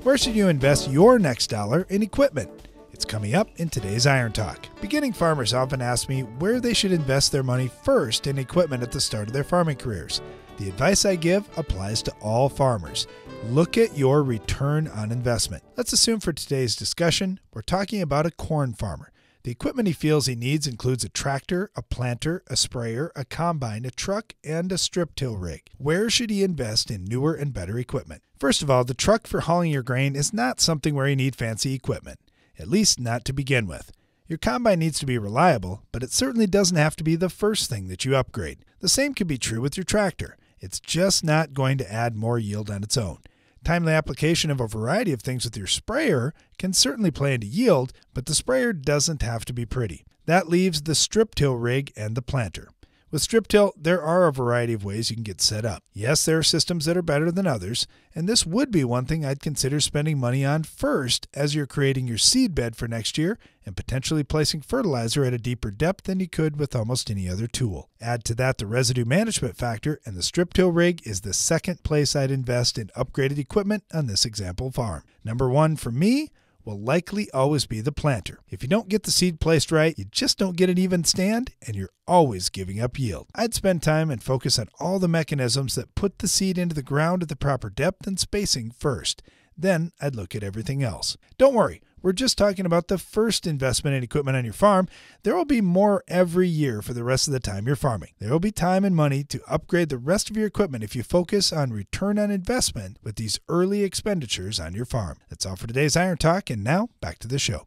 Where should you invest your next dollar in equipment? It's coming up in today's Iron Talk. Beginning farmers often ask me where they should invest their money first in equipment at the start of their farming careers. The advice I give applies to all farmers. Look at your return on investment. Let's assume for today's discussion, we're talking about a corn farmer. The equipment he feels he needs includes a tractor, a planter, a sprayer, a combine, a truck, and a strip till rig. Where should he invest in newer and better equipment? First of all, the truck for hauling your grain is not something where you need fancy equipment, at least not to begin with. Your combine needs to be reliable, but it certainly doesn't have to be the first thing that you upgrade. The same could be true with your tractor. It's just not going to add more yield on its own. Timely application of a variety of things with your sprayer can certainly play into yield, but the sprayer doesn't have to be pretty. That leaves the strip till rig and the planter. With strip till, there are a variety of ways you can get set up. Yes, there are systems that are better than others, and this would be one thing I'd consider spending money on first as you're creating your seed bed for next year and potentially placing fertilizer at a deeper depth than you could with almost any other tool. Add to that the residue management factor, and the strip till rig is the second place I'd invest in upgraded equipment on this example farm. Number one for me will likely always be the planter. If you don't get the seed placed right, you just don't get an even stand, and you're always giving up yield. I'd spend time and focus on all the mechanisms that put the seed into the ground at the proper depth and spacing first. Then I'd look at everything else. Don't worry, we're just talking about the first investment in equipment on your farm. There will be more every year for the rest of the time you're farming. There will be time and money to upgrade the rest of your equipment if you focus on return on investment with these early expenditures on your farm. That's all for today's Iron Talk, and now back to the show.